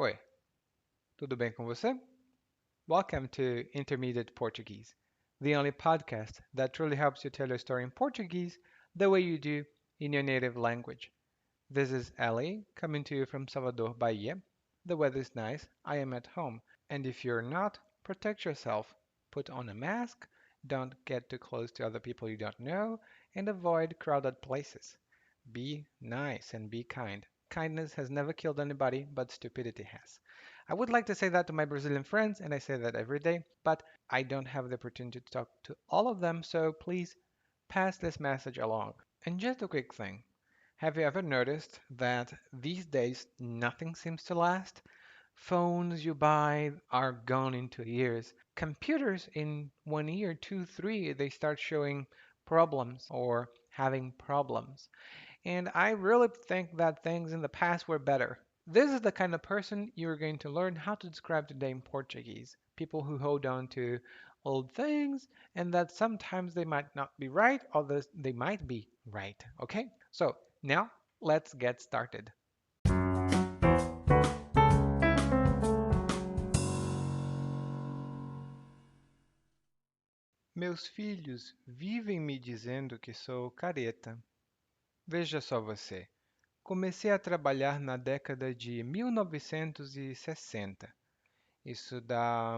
Oi, tudo bem com você? Welcome to Intermediate Portuguese, the only podcast that truly helps you tell your story in Portuguese the way you do in your native language. This is Ali coming to you from Salvador, Bahia. The weather is nice, I am at home, and if you're not, protect yourself. Put on a mask, don't get too close to other people you don't know, and avoid crowded places. Be nice and be kind. Kindness has never killed anybody, but stupidity has. I would like to say that to my Brazilian friends, and I say that every day, but I don't have the opportunity to talk to all of them, so please pass this message along. And just a quick thing. Have you ever noticed that these days nothing seems to last? Phones you buy are gone in 2 years. Computers in 1 year, two, three, they start showing problems or having problems. And I really think that things in the past were better. This is the kind of person you're going to learn how to describe today in Portuguese. People who hold on to old things and that sometimes they might not be right, others they might be right. Okay? So now let's get started. Meus filhos vivem me dizendo que sou careta. Veja só você. Comecei a trabalhar na década de 1960. Isso dá,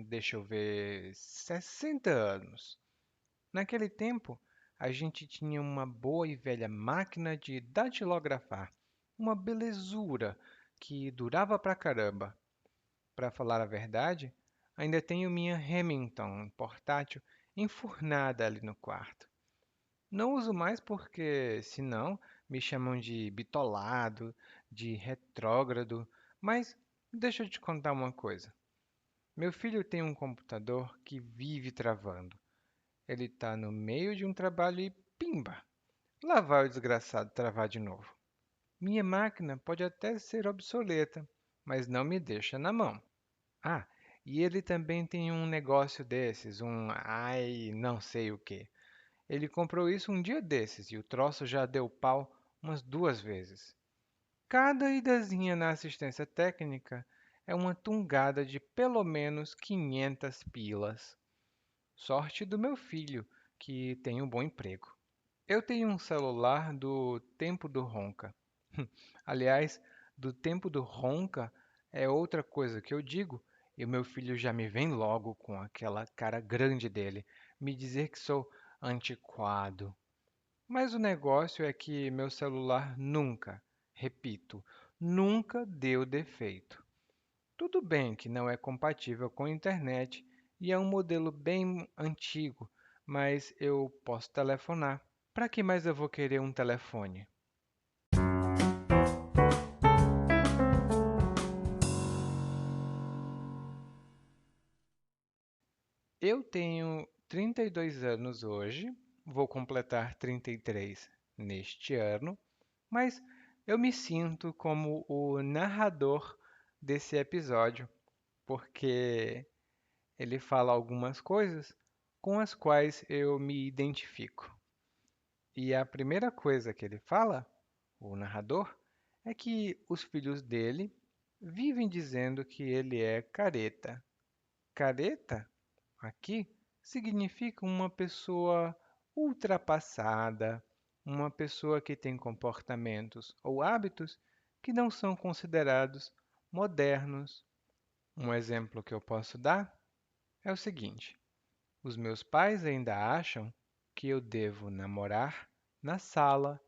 deixa eu ver, 60 anos. Naquele tempo, a gente tinha uma boa e velha máquina de datilografar, uma belezura que durava pra caramba. Para falar a verdade, ainda tenho minha Remington portátil enfurnada ali no quarto. Não uso mais porque, senão, me chamam de bitolado, de retrógrado, mas deixa eu te contar uma coisa. Meu filho tem um computador que vive travando. Ele está no meio de um trabalho e pimba! Lá vai o desgraçado travar de novo. Minha máquina pode até ser obsoleta, mas não me deixa na mão. Ah, e ele também tem um negócio desses, ai, não sei o que. Ele comprou isso um dia desses e o troço já deu pau umas 2 vezes. Cada idazinha na assistência técnica é uma tungada de pelo menos 500 pilas. Sorte do meu filho, que tem um bom emprego. Eu tenho um celular do tempo do Ronca. Aliás, do tempo do Ronca é outra coisa que eu digo, e o meu filho já me vem logo com aquela cara grande dele, me dizer que sou antiquado. Mas o negócio é que meu celular nunca, repito, nunca deu defeito. Tudo bem que não é compatível com a internet e é um modelo bem antigo, mas eu posso telefonar. Para que mais eu vou querer um telefone? Eu tenho 32 anos hoje, vou completar 33 neste ano, mas eu me sinto como o narrador desse episódio, porque ele fala algumas coisas com as quais eu me identifico. E a primeira coisa que ele fala, o narrador, é que os filhos dele vivem dizendo que ele é careta. Careta, aqui, significa uma pessoa ultrapassada, uma pessoa que tem comportamentos ou hábitos que não são considerados modernos. Um exemplo que eu posso dar é o seguinte: os meus pais ainda acham que eu devo namorar na sala.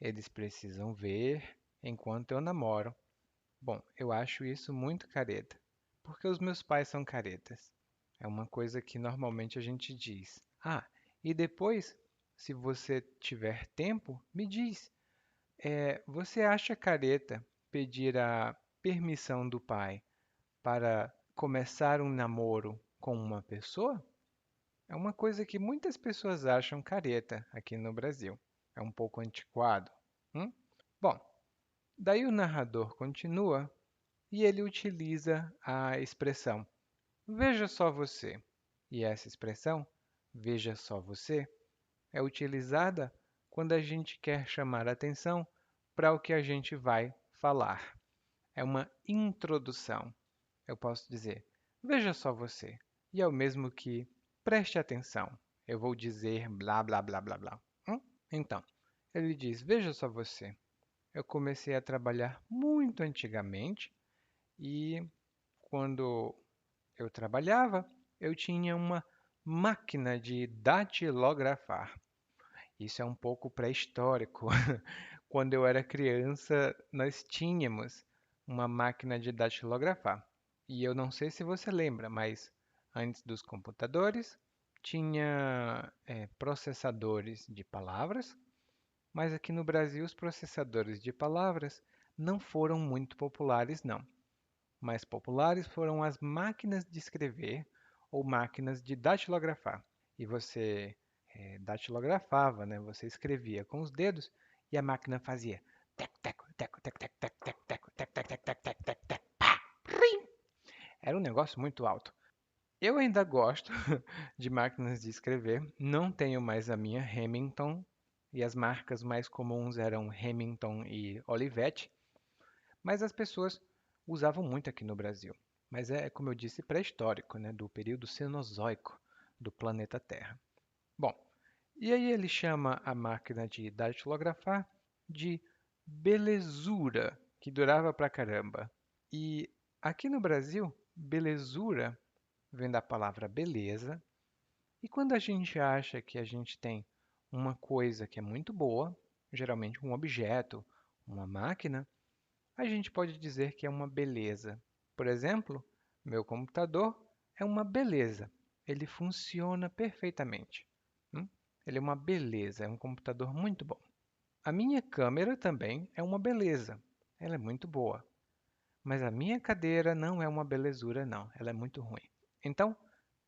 Eles precisam ver enquanto eu namoro. Bom, eu acho isso muito careta, porque os meus pais são caretas. É uma coisa que normalmente a gente diz. Ah, e depois, se você tiver tempo, me diz. Você acha careta pedir a permissão do pai para começar um namoro com uma pessoa? É uma coisa que muitas pessoas acham careta aqui no Brasil. É um pouco antiquado. Hum? Bom, daí o narrador continua e ele utiliza a expressão veja só você. E essa expressão, veja só você, é utilizada quando a gente quer chamar atenção para o que a gente vai falar. é uma introdução. Eu posso dizer, veja só você. E é o mesmo que preste atenção. Eu vou dizer blá blá blá blá blá. Então, ele diz, veja só você. Eu comecei a trabalhar muito antigamente e quando eu trabalhava, eu tinha uma máquina de datilografar. Isso é um pouco pré-histórico. Quando eu era criança, nós tínhamos uma máquina de datilografar. E eu não sei se você lembra, mas antes dos computadores, tinha processadores de palavras, mas aqui no Brasil os processadores de palavras não foram muito populares, não. Mais populares foram as máquinas de escrever ou máquinas de datilografar. E você datilografava, né? Você escrevia com os dedos e a máquina fazia teco, teco, teco, teco, teco, teco, teco, teco, teco, teco, teco, teco, teco, teco, teco, pá, rim. Era um negócio muito alto. Eu ainda gosto de máquinas de escrever. Não tenho mais a minha Remington e as marcas mais comuns eram Remington e Olivetti, mas as pessoas usavam muito aqui no Brasil. Mas é, como eu disse, pré-histórico, né? Do período Cenozoico do planeta Terra. Bom, e aí ele chama a máquina de datilografar de belezura, que durava pra caramba. E aqui no Brasil, belezura vem da palavra beleza, e quando a gente acha que a gente tem uma coisa que é muito boa, geralmente um objeto, uma máquina, a gente pode dizer que é uma beleza. Por exemplo, meu computador é uma beleza. Ele funciona perfeitamente. Hum? Ele é uma beleza, é um computador muito bom. A minha câmera também é uma beleza. Ela é muito boa. Mas a minha cadeira não é uma belezura, não. Ela é muito ruim. Então,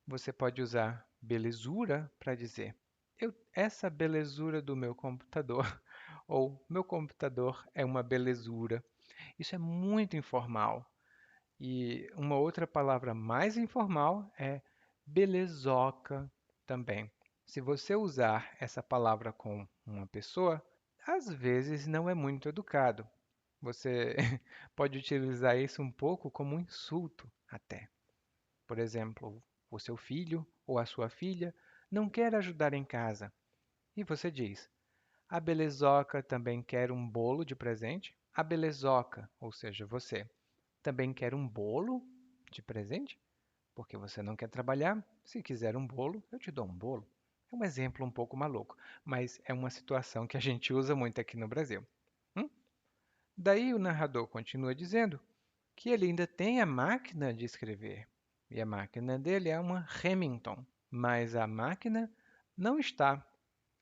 você pode usar belezura para dizer essa belezura do meu computador, ou meu computador é uma belezura. Isso é muito informal. E uma outra palavra mais informal é belezoca também. Se você usar essa palavra com uma pessoa, às vezes não é muito educado. Você pode utilizar isso um pouco como um insulto até. Por exemplo, o seu filho ou a sua filha não quer ajudar em casa e você diz: a belezoca também quer um bolo de presente? A belezoca, ou seja, você, também quer um bolo de presente? Porque você não quer trabalhar? Se quiser um bolo, eu te dou um bolo. É um exemplo um pouco maluco, mas é uma situação que a gente usa muito aqui no Brasil. Hum? Daí o narrador continua dizendo que ele ainda tem a máquina de escrever. E a máquina dele é uma Remington, mas a máquina não está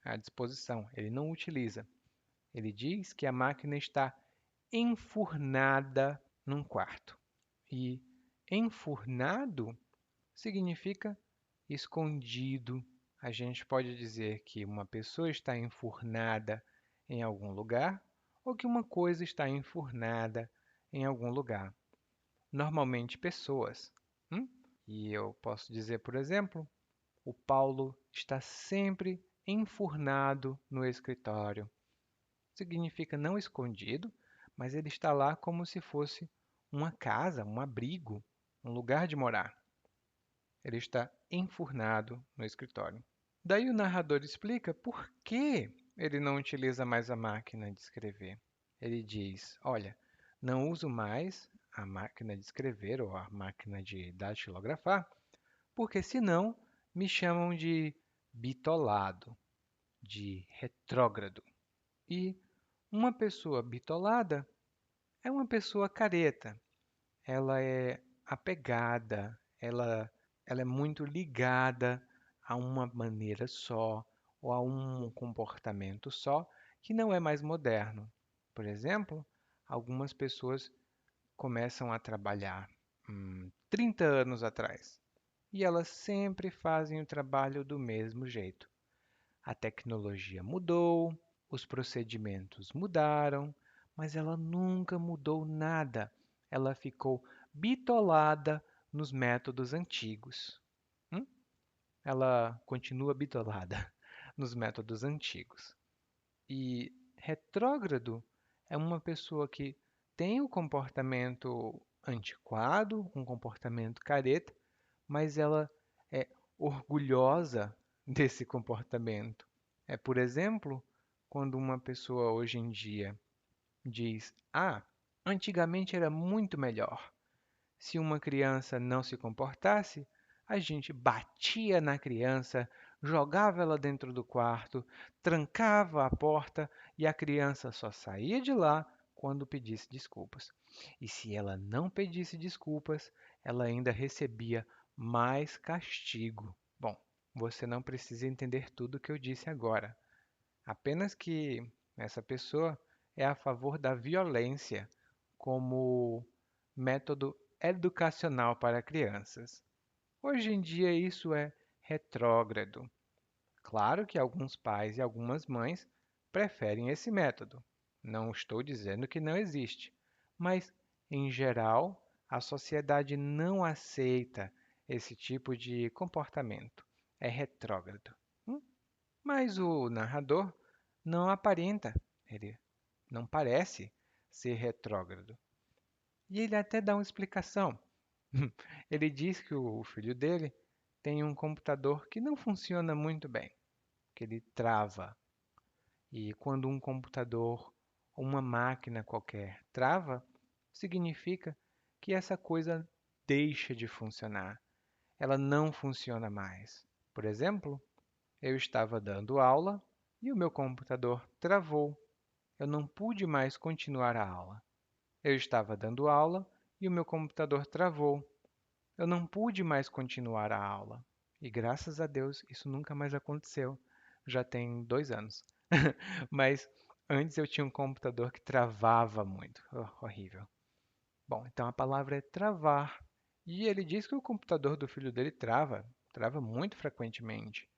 à disposição, ele não utiliza. Ele diz que a máquina está enfurnada num quarto. E enfurnado significa escondido. A gente pode dizer que uma pessoa está enfurnada em algum lugar ou que uma coisa está enfurnada em algum lugar. Normalmente pessoas. Hum? E eu posso dizer, por exemplo, o Paulo está sempre enfurnado no escritório. Significa não escondido, mas ele está lá como se fosse uma casa, um abrigo, um lugar de morar. Ele está enfurnado no escritório. Daí o narrador explica por que ele não utiliza mais a máquina de escrever. Ele diz: olha, não uso mais a máquina de escrever ou a máquina de datilografar, porque senão me chamam de bitolado, de retrógrado. E uma pessoa bitolada é uma pessoa careta, ela é apegada, ela é muito ligada a uma maneira só ou a um comportamento só que não é mais moderno. Por exemplo, algumas pessoas começam a trabalhar 30 anos atrás e elas sempre fazem o trabalho do mesmo jeito. A tecnologia mudou, os procedimentos mudaram, mas ela nunca mudou nada. Ela ficou bitolada nos métodos antigos. Hum? Ela continua bitolada nos métodos antigos. E retrógrado é uma pessoa que tem o comportamento antiquado, um comportamento careta, mas ela é orgulhosa desse comportamento. Por exemplo, quando uma pessoa hoje em dia diz: Ah, antigamente era muito melhor. Se uma criança não se comportasse, a gente batia na criança, jogava ela dentro do quarto, trancava a porta e a criança só saía de lá quando pedisse desculpas. E se ela não pedisse desculpas, ela ainda recebia mais castigo. Bom, você não precisa entender tudo o que eu disse agora. Apenas que essa pessoa é a favor da violência como método educacional para crianças. Hoje em dia isso é retrógrado. Claro que alguns pais e algumas mães preferem esse método. Não estou dizendo que não existe, mas em geral a sociedade não aceita esse tipo de comportamento. É retrógrado. Hum? Mas o narrador não aparenta, ele não parece ser retrógrado. E ele até dá uma explicação. Ele diz que o filho dele tem um computador que não funciona muito bem, que ele trava. E quando um computador ou uma máquina qualquer trava, significa que essa coisa deixa de funcionar. Ela não funciona mais. Por exemplo, eu estava dando aula e o meu computador travou. Eu não pude mais continuar a aula. Eu estava dando aula e o meu computador travou. Eu não pude mais continuar a aula. E graças a Deus isso nunca mais aconteceu. Já tem 2 anos. Mas antes eu tinha um computador que travava muito. Oh, horrível. Bom, então a palavra é travar. E ele diz que o computador do filho dele trava muito frequentemente,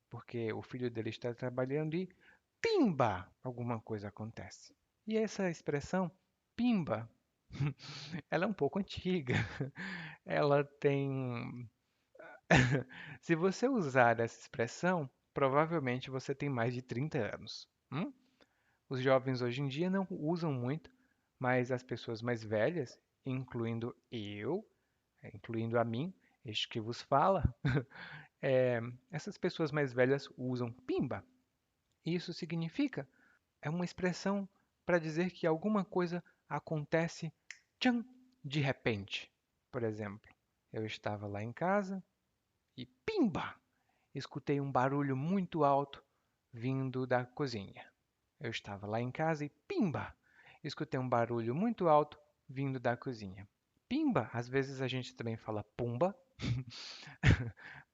porque o filho dele está trabalhando e pimba, alguma coisa acontece. E essa expressão pimba, ela é um pouco antiga. Ela tem. Se você usar essa expressão, provavelmente você tem mais de 30 anos. Os jovens hoje em dia não usam muito, mas as pessoas mais velhas, incluindo eu, incluindo a mim, este que vos fala, é, essas pessoas mais velhas usam pimba. Isso significa, é uma expressão para dizer que alguma coisa acontece tchan, de repente. Por exemplo, eu estava lá em casa e pimba! Escutei um barulho muito alto vindo da cozinha. Eu estava lá em casa e pimba! Escutei um barulho muito alto vindo da cozinha. Pimba, às vezes a gente também fala pumba.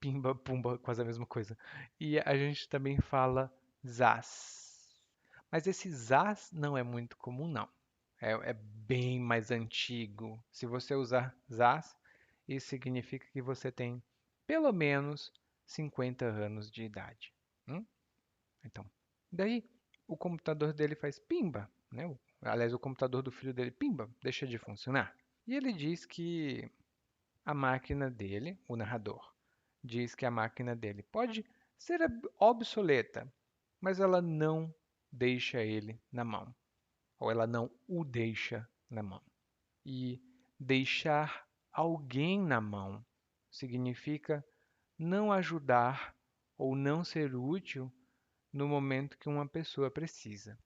Pimba, pumba, quase a mesma coisa. E a gente também fala zaz. Mas esse zaz não é muito comum, não. É bem mais antigo. Se você usar zaz, isso significa que você tem pelo menos 50 anos de idade. Hum? Então, daí o computador dele faz pimba, né? Aliás, o computador do filho dele, pimba, deixa de funcionar. E ele diz que a máquina dele, o narrador, diz que a máquina dele pode ser obsoleta, mas ela não deixa ele na mão, ou ela não o deixa na mão. E deixar alguém na mão significa não ajudar ou não ser útil no momento que uma pessoa precisa.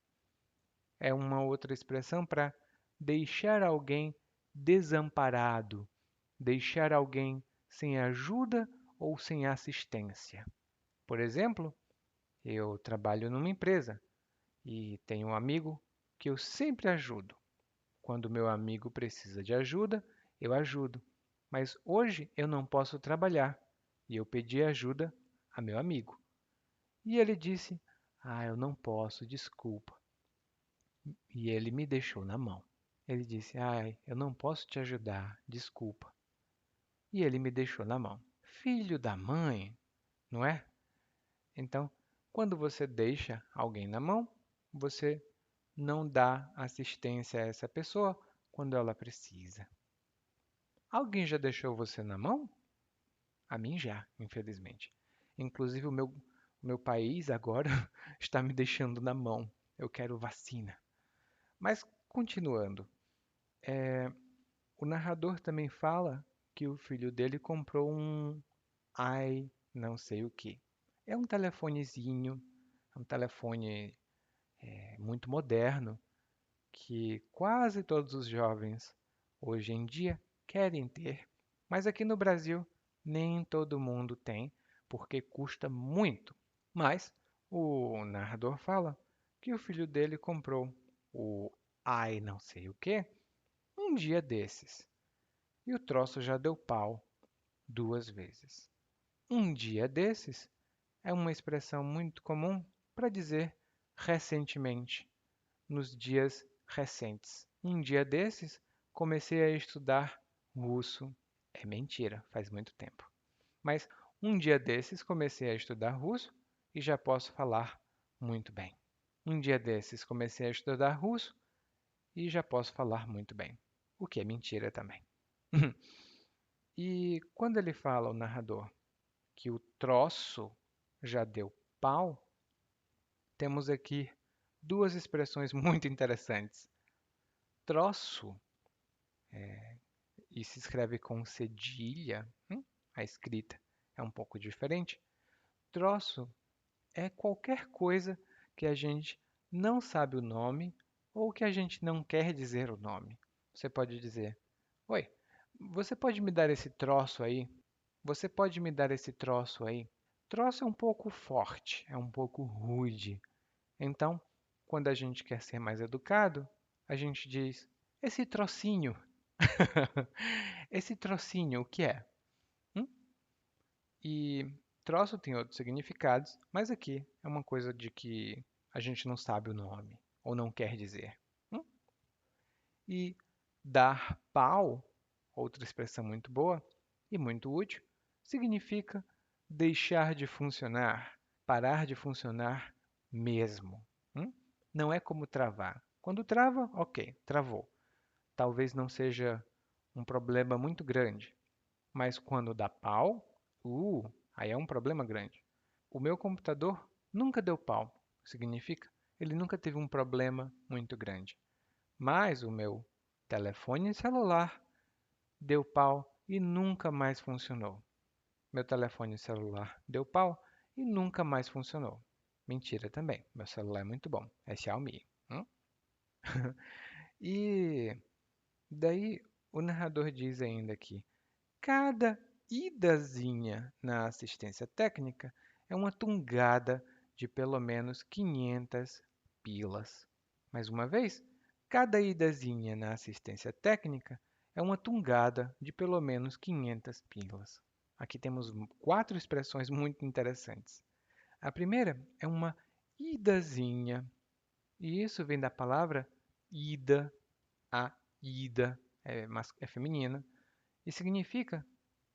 É uma outra expressão para deixar alguém desamparado, deixar alguém sem ajuda ou sem assistência. Por exemplo, eu trabalho numa empresa e tenho um amigo que eu sempre ajudo. Quando meu amigo precisa de ajuda, eu ajudo. Mas hoje eu não posso trabalhar e eu pedi ajuda a meu amigo. E ele disse: Ah, eu não posso, desculpa. E ele me deixou na mão. Ele disse: Ai, eu não posso te ajudar, desculpa. E ele me deixou na mão. Filho da mãe, não é? Então, quando você deixa alguém na mão, você não dá assistência a essa pessoa quando ela precisa. Alguém já deixou você na mão? A mim já, infelizmente. Inclusive o meu país agora está me deixando na mão. Eu quero vacina. Mas continuando. O narrador também fala que o filho dele comprou um i não sei o que. É um telefonezinho, é um telefone muito moderno que quase todos os jovens hoje em dia querem ter, mas aqui no Brasil nem todo mundo tem, porque custa muito. Mas o narrador fala que o filho dele comprou o ai não sei o que um dia desses. E o troço já deu pau 2 vezes. Um dia desses é uma expressão muito comum para dizer recentemente, nos dias recentes. Um dia desses, comecei a estudar russo. É mentira, faz muito tempo. Mas um dia desses, comecei a estudar russo e já posso falar muito bem. Um dia desses, comecei a estudar russo e já posso falar muito bem. O que é mentira também. E quando ele fala, o narrador, que o troço já deu pau, temos aqui duas expressões muito interessantes. Troço, e se escreve com cedilha, a escrita é um pouco diferente. Troço é qualquer coisa que a gente não sabe o nome ou que a gente não quer dizer o nome. Você pode dizer: Oi, você pode me dar esse troço aí? Você pode me dar esse troço aí? Troço é um pouco forte, é um pouco rude. Então, quando a gente quer ser mais educado, a gente diz: esse trocinho. Esse trocinho, o que é? Hum? E troço tem outros significados, mas aqui é uma coisa de que a gente não sabe o nome ou não quer dizer. Hum? E dar pau, outra expressão muito boa e muito útil, significa deixar de funcionar, parar de funcionar mesmo. Hum? Não é como travar. Quando trava, ok, travou. Talvez não seja um problema muito grande, mas quando dá pau, aí é um problema grande. O meu computador nunca deu pau, significa ele nunca teve um problema muito grande. Mas o meu telefone celular deu pau e nunca mais funcionou. Meu telefone celular deu pau e nunca mais funcionou. Mentira também. Meu celular é muito bom. É Xiaomi. Hum? E daí o narrador diz ainda que cada idazinha na assistência técnica é uma tungada de pelo menos 500 pilas. Mais uma vez, cada idazinha na assistência técnica é uma tungada de pelo menos 500 pilas. Aqui temos 4 expressões muito interessantes. A primeira é uma idazinha, e isso vem da palavra ida, a ida é feminina, e significa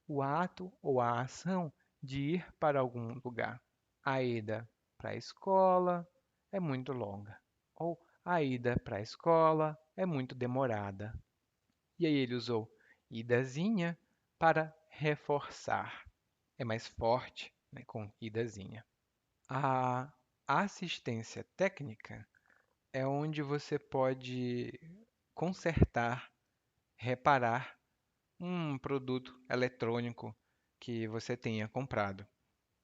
o ato ou a ação de ir para algum lugar. A ida para a escola é muito longa, ou a ida para a escola é muito demorada. E aí ele usou idazinha para reforçar. É mais forte, né, com idazinha. A assistência técnica é onde você pode consertar, reparar um produto eletrônico que você tenha comprado.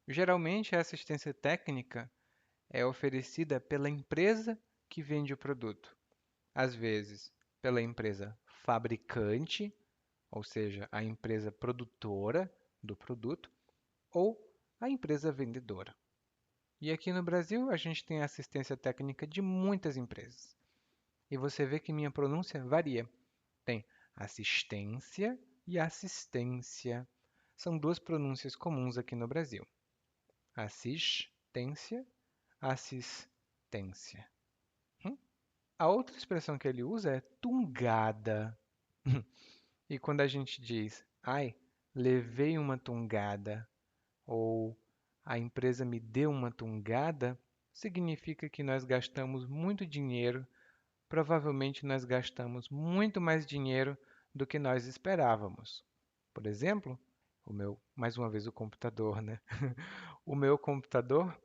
Geralmente, a assistência técnica é oferecida pela empresa que vende o produto, às vezes pela empresa fabricante, ou seja, a empresa produtora do produto, ou a empresa vendedora. E aqui no Brasil, a gente tem a assistência técnica de muitas empresas. E você vê que minha pronúncia varia. Tem assistência e assistência. São duas pronúncias comuns aqui no Brasil. Assistência, assistência. Hum? A outra expressão que ele usa é tungada. E quando a gente diz, ai, levei uma tungada, ou a empresa me deu uma tungada, significa que nós gastamos muito dinheiro. Provavelmente nós gastamos muito mais dinheiro do que nós esperávamos. Por exemplo, mais uma vez o computador, né? O meu computador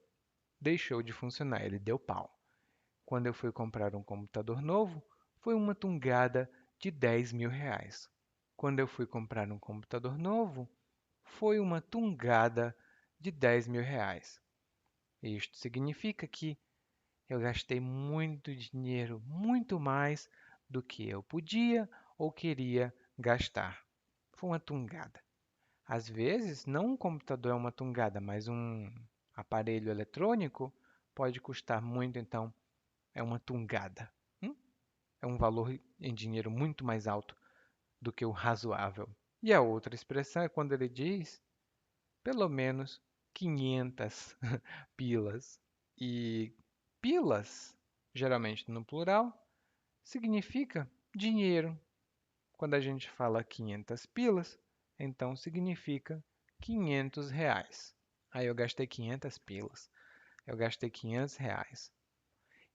deixou de funcionar, ele deu pau. Quando eu fui comprar um computador novo, foi uma tungada de R$ 10.000. Quando eu fui comprar um computador novo, foi uma tungada de R$ 10.000. Isto significa que eu gastei muito dinheiro, muito mais do que eu podia ou queria gastar. Foi uma tungada. Às vezes, não um computador é uma tungada, mas um aparelho eletrônico pode custar muito, então é uma tungada. Hum? É um valor em dinheiro muito mais alto do que o razoável. E a outra expressão é quando ele diz pelo menos 500 pilas. E pilas, geralmente no plural, significa dinheiro. Quando a gente fala 500 pilas, então significa R$ 500. Aí eu gastei 500 pilas. Eu gastei R$ 500.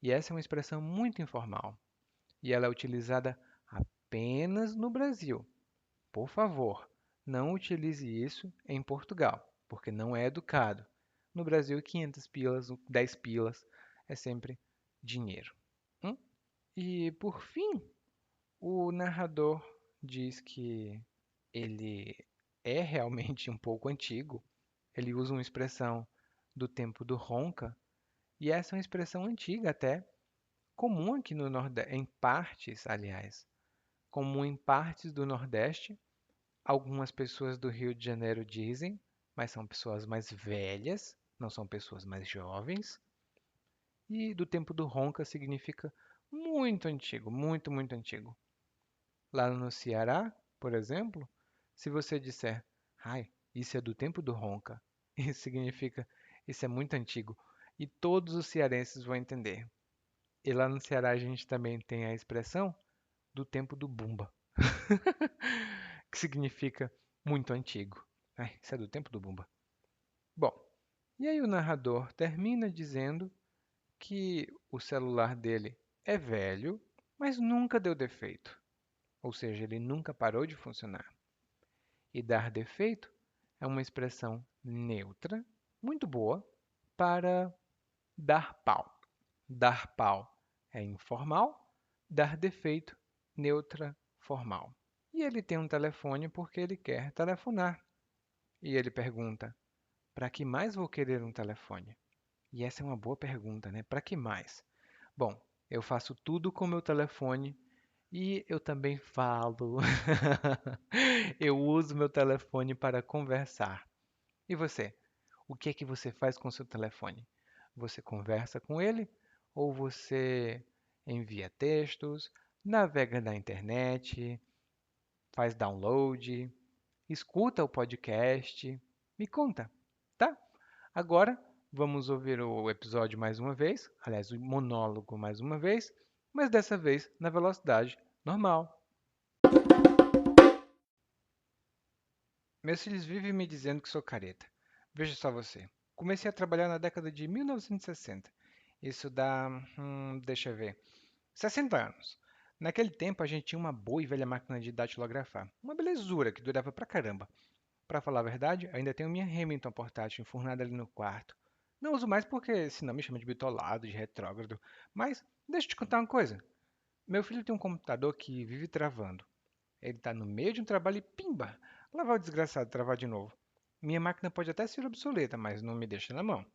E essa é uma expressão muito informal. E ela é utilizada apenas no Brasil. Por favor, não utilize isso em Portugal, porque não é educado. No Brasil, 500 pilas, 10 pilas é sempre dinheiro. Hum? E por fim, o narrador diz que ele é realmente um pouco antigo. Ele usa uma expressão do tempo do ronca, e essa é uma expressão antiga até, comum aqui no Nordeste, em partes, aliás, comum em partes do Nordeste. Algumas pessoas do Rio de Janeiro dizem, mas são pessoas mais velhas, não são pessoas mais jovens. E do tempo do ronca significa muito antigo, muito, muito antigo. Lá no Ceará, por exemplo, se você disser, ai, isso é do tempo do ronca, isso significa, isso é muito antigo. E todos os cearenses vão entender. E lá no Ceará a gente também tem a expressão do tempo do bumba, que significa muito antigo. Ai, isso é do tempo do bumba. Bom, e aí o narrador termina dizendo que o celular dele é velho, mas nunca deu defeito. Ou seja, ele nunca parou de funcionar. E dar defeito é uma expressão neutra, muito boa, para dar pau. Dar pau é informal, dar defeito, neutra, formal. E ele tem um telefone porque ele quer telefonar. E ele pergunta: para que mais vou querer um telefone? E essa é uma boa pergunta, né? Para que mais? Bom, eu faço tudo com meu telefone e eu também falo. Eu uso meu telefone para conversar. E você? O que é que você faz com seu telefone? Você conversa com ele ou você envia textos, navega na internet, faz download, escuta o podcast? Me conta, tá? Agora vamos ouvir o episódio mais uma vez, aliás, o monólogo mais uma vez, mas dessa vez na velocidade normal. Meus filhos vivem me dizendo que sou careta. Veja só você. Comecei a trabalhar na década de 1960. Isso dá, deixa eu ver, 60 anos. Naquele tempo a gente tinha uma boa e velha máquina de datilografar. Uma belezura que durava pra caramba. Pra falar a verdade, ainda tenho minha Remington portátil enfurnada ali no quarto. Não uso mais porque senão me chama de bitolado, de retrógrado. Mas deixa eu te contar uma coisa. Meu filho tem um computador que vive travando. Ele está no meio de um trabalho e pimba! Lá vai o desgraçado travar de novo. Minha máquina pode até ser obsoleta, mas não me deixa na mão.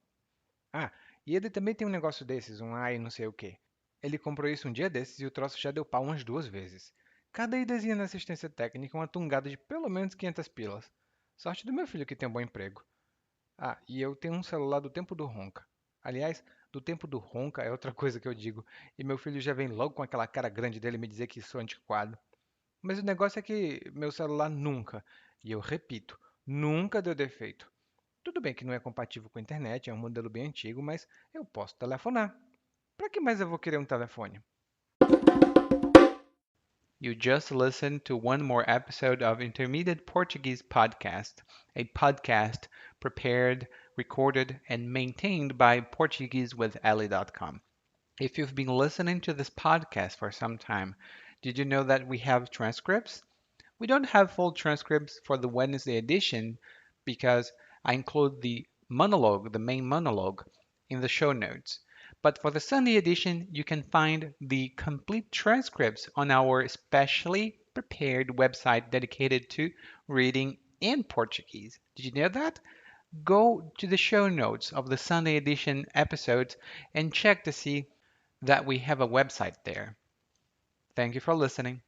Ah, e ele também tem um negócio desses, um AI não sei o quê. Ele comprou isso um dia desses e o troço já deu pau umas 2 vezes. Cada idazinha na assistência técnica é uma tungada de pelo menos 500 pilas. Sorte do meu filho que tem um bom emprego. Ah, e eu tenho um celular do tempo do Ronca. Aliás, do tempo do Ronca é outra coisa que eu digo. E meu filho já vem logo com aquela cara grande dele me dizer que sou antiquado. Mas o negócio é que meu celular nunca, e eu repito, nunca deu defeito. Tudo bem que não é compatível com a internet, é um modelo bem antigo, mas eu posso telefonar. Para que mais eu vou querer um telefone? You just listened to one more episode of Intermediate Portuguese Podcast, a podcast prepared, recorded, and maintained by PortugueseWithEli.com. If you've been listening to this podcast for some time, did you know that we have transcripts? We don't have full transcripts for the Wednesday edition because I include the monologue, the main monologue, in the show notes. But for the Sunday edition, you can find the complete transcripts on our specially prepared website dedicated to reading in Portuguese. Did you know that? Go to the show notes of the Sunday edition episodes and check to see that we have a website there. Thank you for listening.